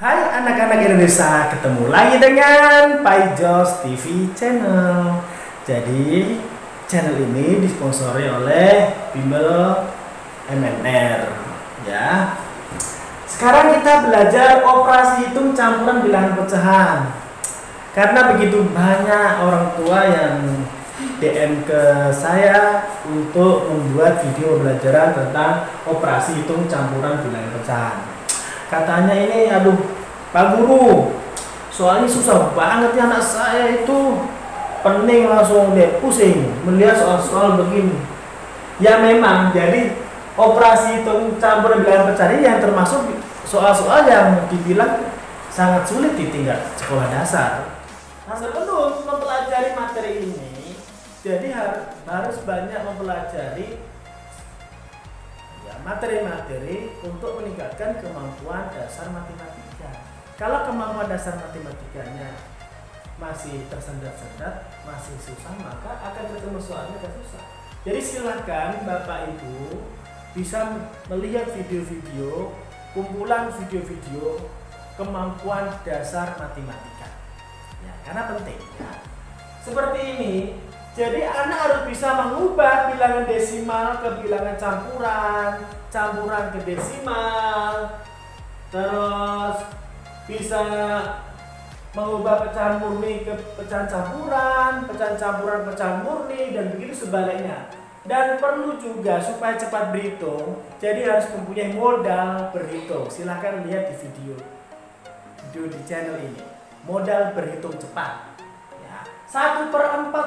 Hai anak-anak Indonesia, ketemu lagi dengan Pak Jos TV Channel. Jadi channel ini disponsori oleh Bimbel MNR ya. Sekarang kita belajar operasi hitung campuran bilangan pecahan. Karena begitu banyak orang tua yang DM ke saya untuk membuat video pembelajaran tentang operasi hitung campuran bilangan pecahan. Katanya ini, aduh Pak Guru, soalnya susah banget ya anak saya itu, pening langsung deh, pusing melihat soal-soal begini. Ya memang, jadi operasi hitung campuran bilangan pecahan ini yang termasuk soal-soal yang dibilang sangat sulit di tingkat sekolah dasar. Nah, sebelum mempelajari materi ini, jadi harus banyak mempelajari materi-materi untuk meningkatkan kemampuan dasar matematika. Kalau kemampuan dasar matematikanya masih tersendat-sendat, masih susah, maka akan ketemu soalnya agak susah. Jadi silakan Bapak Ibu bisa melihat video-video, kumpulan video-video kemampuan dasar matematika. Ya, karena penting ya. Seperti ini. Jadi anak harus bisa mengubah bilangan desimal ke bilangan campuran, campuran ke desimal, terus bisa mengubah pecahan murni ke pecahan campuran, pecahan murni, dan begitu sebaliknya. Dan perlu juga supaya cepat berhitung, jadi harus mempunyai modal berhitung. Silahkan lihat di video di channel ini, modal berhitung cepat. 1/4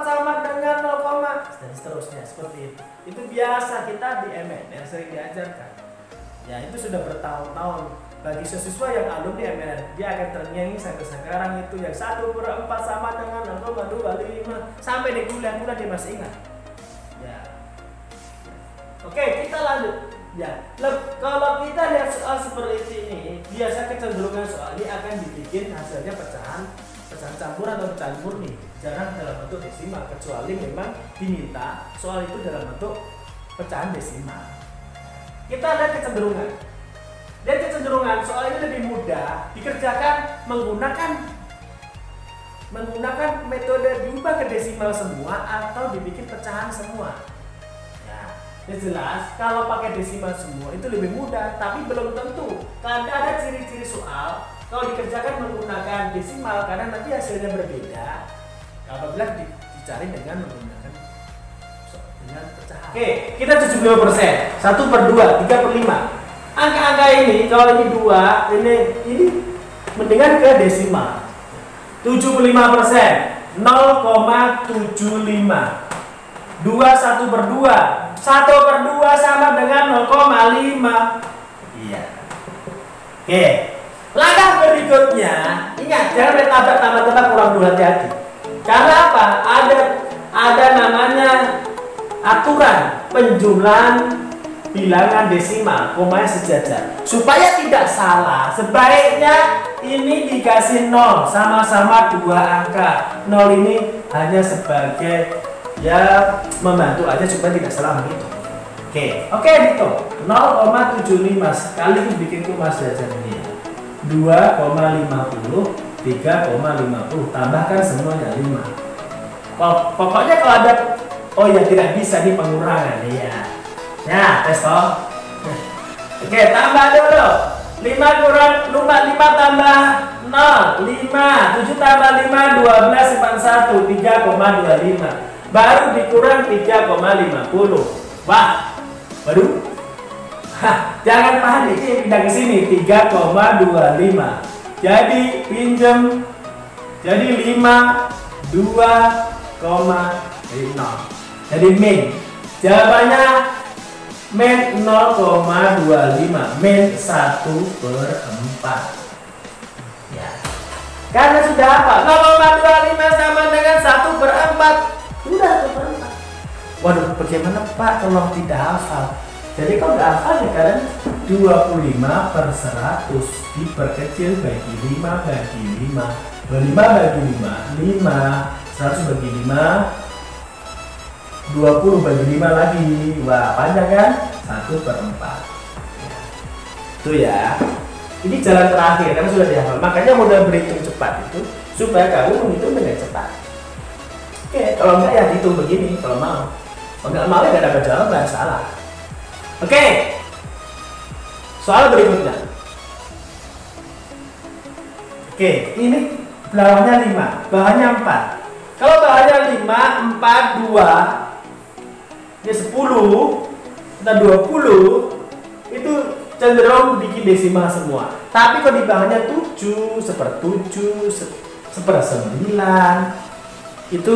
sama dengan 0, dan seterusnya seperti itu. Itu biasa kita di MNR sering diajarkan. Ya, itu sudah bertahun-tahun bagi siswa yang alumni MNR, dia akan terngiang sampai sekarang itu yang 1/4 sama dengan 0,25 sampai di kuliah-kuliah dia masih ingat. Ya. Oke, kita lanjut. Ya, kalau kita lihat soal seperti ini, biasa kecenderungan soal ini akan dibikin hasilnya pecahan campuran atau pecahan murni, jarang dalam bentuk desimal, kecuali memang diminta soal itu dalam bentuk pecahan desimal. Kita lihat kecenderungan. Dan kecenderungan soal ini lebih mudah dikerjakan menggunakan metode diubah ke desimal semua atau dibikin pecahan semua. Ya, jelas kalau pakai desimal semua itu lebih mudah, tapi belum tentu. Karena ada ciri-ciri soal kalau dikerjakan menggunakan desimal, karena nanti hasilnya berbeda apabila dicari dengan menggunakan pecahan. Oke, kita 75%, 1/2, 3/5. Angka-angka ini kalau ini 2, ini mendingan ke desimal. 75%, 0,75. 2 1/2, 1/2 sama dengan 0,5. Iya. Oke. Langkah berikutnya, ingat jangan tambah-tambah kurang dulu, hati-hati. Karena apa? Ada namanya aturan penjumlahan bilangan desimal, komanya sejajar. Supaya tidak salah, sebaiknya ini dikasih 0, sama-sama 2 angka. 0 ini hanya sebagai ya membantu aja supaya tidak salah begitu. Oke, itu 0,75 sekali bikin koma sejajar ini. 2,50, 3,50, tambahkan semuanya 5. Pokoknya kalau ada, oh ya tidak bisa di pengurangan ya. Nah, tes toh. Oke, tambah dulu. 5 tambah 0, 5, 7 tambah 5, 12, simpan 1, 3,25. Baru dikurang 3,50. Wah, baru. Jangan panik, ini pindah ke sini 3,25. Jadi pinjam, jadi 5, 2,0. Jadi min. Jawabannya min 0,25, min 1/4. Ya. Karena sudah apa? 0,25 sama dengan 1/4. Sudah 1/4. Waduh, bagaimana Pak kalau tidak hafal? Jadi kalau nggak hafal ya kan 25/100 diperkecil bagi 5 bagi 5, 5 bagi 5, 5, 100 bagi 5, 20 bagi 5 lagi. Wah, panjang kan? 1/4. Itu ya. Ini jalan terakhir karena sudah dihafal. Makanya modal berhitung cepat itu supaya kamu menghitung dengan cepat. Oke, kalau enggak ya hitung begini kalau mau. Kalau enggak mau ya enggak dapat jawaban, salah. Oke. Soal berikutnya. Oke, ini bawahnya 5, bawahnya 4. Kalau bawahnya 5, 4, 2, ini 10, dan 20 itu cenderung bikin desimal semua. Tapi kalau di bawahnya 7, 1/7, 1/9 itu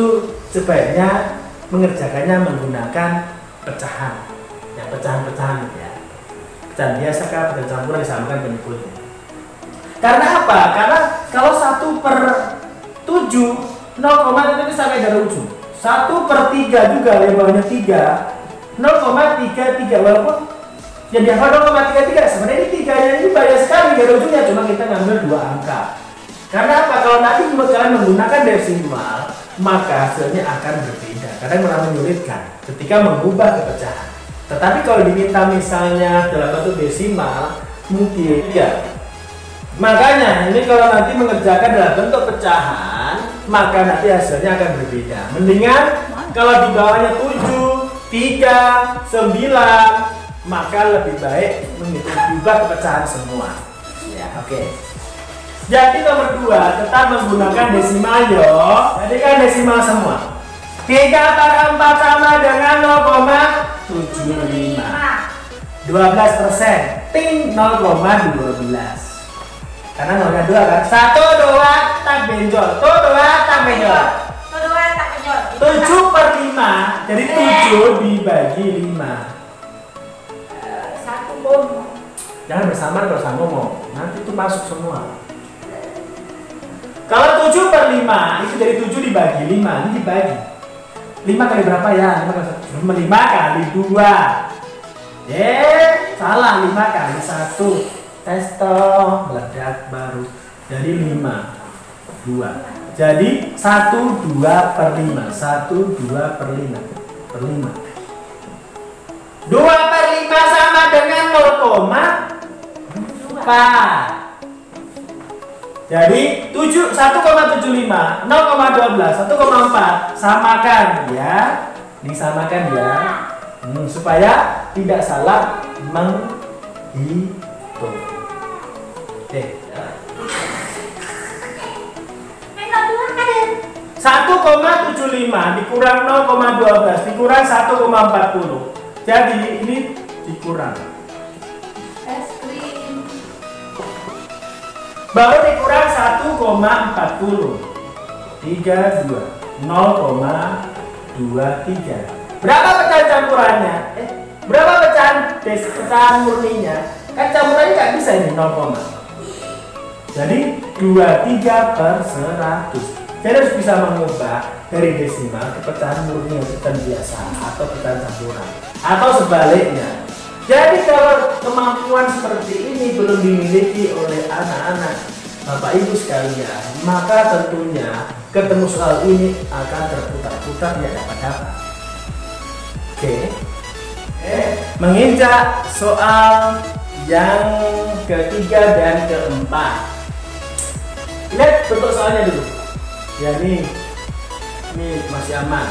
sebaiknya mengerjakannya menggunakan pecahan. Ya, pecahan-pecahan ya. Pecahan biasa kah, pecahan campuran disamakan penyebutnya. Karena apa? Karena kalau 1/7 0, itu sampai dari ujung. 1/3 juga yang bawahnya 3 0,33 walaupun yang dihafal 0,33 sebenarnya ini 3-nya ini banyak sekali dari ujungnya, cuma kita ngambil 2 angka. Karena apa? Kalau nanti kalian menggunakan desimal maka hasilnya akan berbeda karena malah menyulitkan ketika mengubah ke pecahan. Tetapi kalau diminta misalnya dalam bentuk desimal mungkin ya. Makanya ini kalau nanti mengerjakan dalam bentuk pecahan maka nanti hasilnya akan berbeda. Mendingan kalau di bawahnya 7, 3, 9 maka lebih baik menghitung juga pecahan semua ya. Oke. Jadi nomor 2 tetap menggunakan desimal yo. Jadi kan desimal semua. 3/4 sama dengan 0,75 12%. Ting 0,12 karena 0,2 kan. 1, 2 tak benjol. 2 tak benjol. 7/5 jadi 7 dibagi 5. 1 bom. Jangan bersamaan kalau sama ngomong, nanti itu masuk semua. Kalau 7/5 itu dari 7 dibagi 5, ini dibagi 5 kali berapa ya? 5 kali 2. Salah, 5 kali 1. Testo meledak baru. Jadi 5 2. Jadi 1/2/5. 1/2/5 per 5. 2/5 sama dengan 0,4. Jadi 1,75 0,12 1,4 samakan ya. Disamakan ya. Supaya tidak salah menghitung. Oke. 1,75 dikurang 0,12 dikurang 1,40. Jadi ini dikurang. Es krim. Baru dikurang 1,40. 32 0,23. Berapa pecahan campurannya? Berapa pecahan murninya? Kan campurannya nggak bisa ini 0, jadi 23/100. Jadi harus bisa mengubah dari desimal ke pecahan murni yang pecahan biasa atau pecahan campuran atau sebaliknya. Jadi kalau kemampuan seperti ini belum dimiliki oleh anak-anak Bapak Ibu sekalian, maka tentunya ketemu soal ini akan terputar-putar ya dapat-dapat. Oke. Menginjak soal yang ketiga dan keempat. Lihat bentuk soalnya dulu. Ya ini masih aman.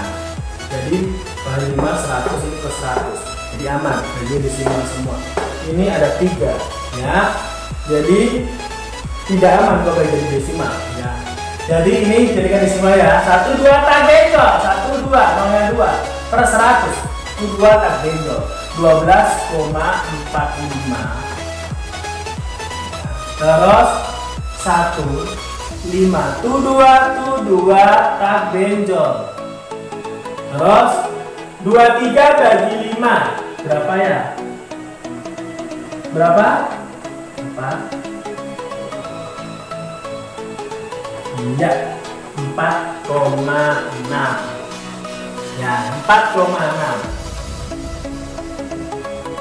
Jadi bahan 5 100 ini ke 100. Jadi aman. Jadi desimal semua. Ini ada 3 ya. Jadi tidak aman kalau jadi desimal ya. Jadi ini jadikan desimal ya. 1 2 tak benjol. 1 2 0,2 per 100. 2 tak benjol. 12,45. Terus 1 5 tuh 2 tak benjol. Terus 23 bagi 5 berapa ya? Berapa? 4. Iya 4,6 ya 4,6.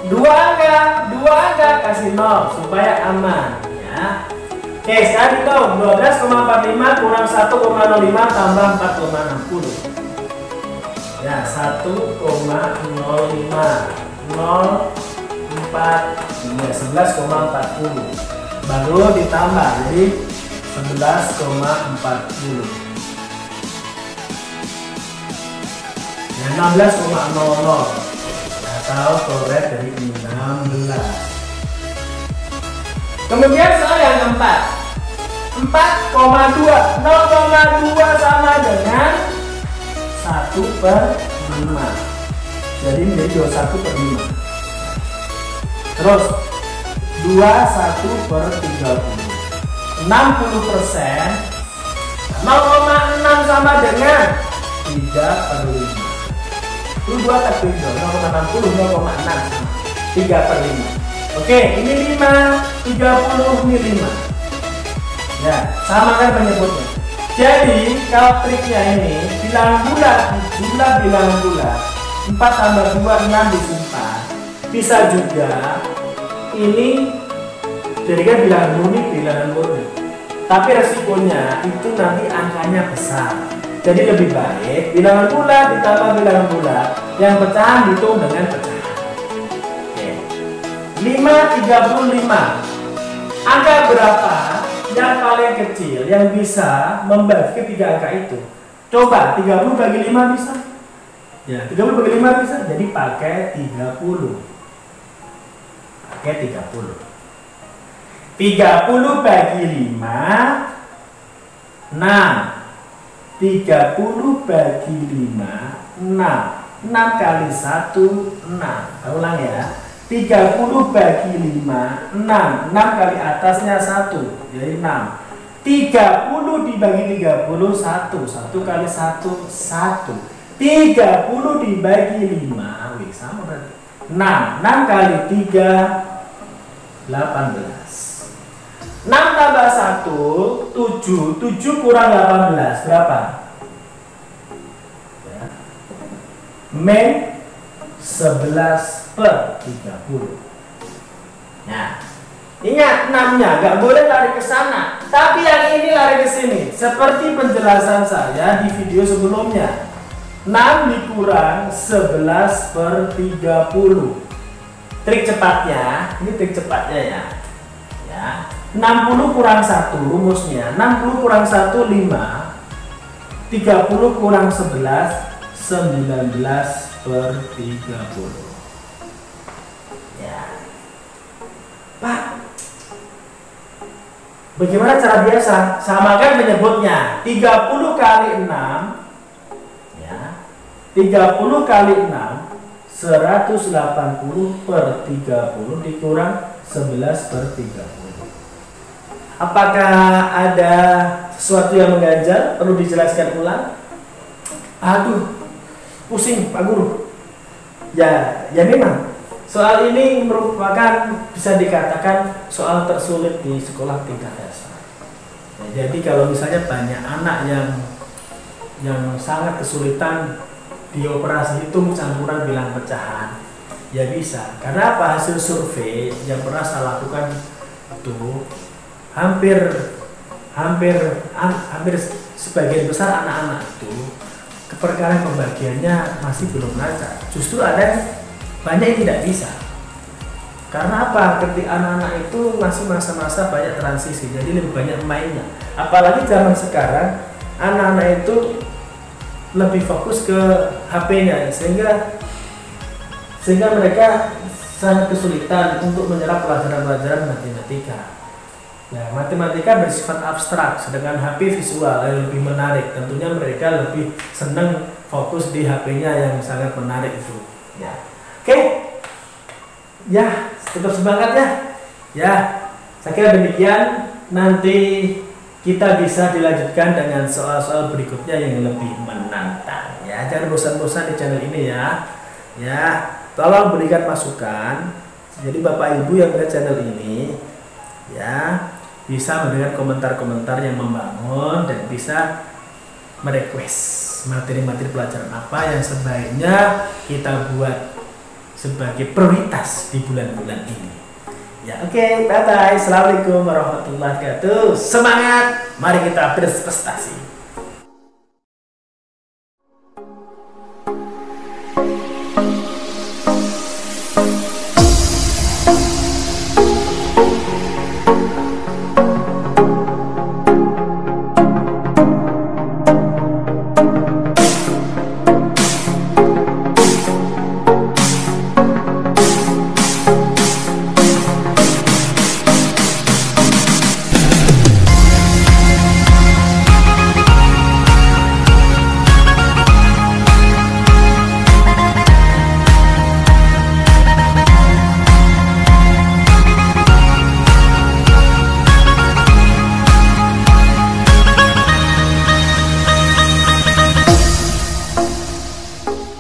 2 angka kasih 0 supaya aman ya. Oke, sekarang hitung 12,45 kurang 1,05 tambah 4,60. Ya, 1,05 04 ya 11,40. baru ditambah jadi 11,40. Ya, 16,00 atau coret dari 16. Kemudian soal yang keempat, 4,2, 0,2 sama dengan 1/5. Jadi menjadi 21/5. Terus 21/30. 60%. 0,6 sama dengan 3/5. Itu 2 terbit 0,60, 0,6 3/5. Oke, ini 5, 30, ini 5. Ya, sama kan menyebutnya. Jadi kalau triknya ini bilangan bulat, jumlah bilangan bulat 4 tambah 2, 6 disimpan. Bisa juga ini jadikan bilangan murni. Tapi resikonya itu nanti angkanya besar. Jadi lebih baik bilangan bulat ditambah bilangan bulat, yang pecahan dihitung dengan pecahan. Oke. 5, 35. Angka berapa yang paling kecil yang bisa membagi ketiga angka itu? Coba 30 bagi 5 bisa? Ya, 30 bagi 5 bisa. Jadi pakai 30. Pakai 30. 30 bagi 5 6. 30 bagi 5 6. 6 kali 1 6. Kita ulang ya. 30 bagi 5 6. 6 kali atasnya 1 jadi 6. 30 dibagi 30 1. 1 kali 1 1. 30 dibagi 5 wih sama berarti 6. 6 kali 3 18. 6 tambah 1 7. 7 kurang 18 berapa? Ya. Men 11/30. Nah, ingat 6-nya nggak boleh lari ke sana, tapi yang ini lari ke sini. Seperti penjelasan saya di video sebelumnya. 6 dikurang 11/30. Trik cepatnya, ini trik cepatnya ya. Ya. 60 kurang 1 rumusnya. 60 kurang 1 5. 30 kurang 11 19/30. Ya. Pak, bagaimana cara biasa? Samakan menyebutnya. 30 kali 6 ya. 30 kali 6 180/30 dikurang 11/30. Apakah ada sesuatu yang mengganjal? Perlu dijelaskan ulang? Aduh, pusing Pak Guru. Ya memang soal ini merupakan bisa dikatakan soal tersulit di sekolah tingkat dasar. Ya, jadi kalau misalnya banyak anak yang sangat kesulitan di operasi hitung campuran bilang pecahan, ya bisa. Karena apa? Hasil survei yang pernah saya lakukan itu hampir sebagian besar anak-anak itu keperkara pembagiannya masih belum lancar. Justru ada banyak yang tidak bisa. Karena apa? Ketika anak-anak itu masih masa-masa banyak transisi, jadi lebih banyak mainnya. Apalagi zaman sekarang anak-anak itu lebih fokus ke HP-nya, sehingga mereka sangat kesulitan untuk menyerap pelajaran-pelajaran matematika. Ya, matematika bersifat abstrak, sedangkan HP visual yang lebih menarik. Tentunya mereka lebih senang fokus di HP-nya yang sangat menarik itu. Ya, oke. Ya, tetap semangat ya. Ya, saya kira demikian. Nanti kita bisa dilanjutkan dengan soal-soal berikutnya yang lebih menantang. Ya, jangan bosan-bosan di channel ini ya. Ya, tolong berikan masukan. Jadi Bapak Ibu yang melihat channel ini, ya, bisa memberikan komentar-komentar yang membangun dan bisa merequest materi-materi pelajaran apa yang sebaiknya kita buat sebagai prioritas di bulan-bulan ini. Ya, oke, bye-bye. Assalamualaikum warahmatullahi wabarakatuh. Semangat, mari kita berprestasi. Thank you.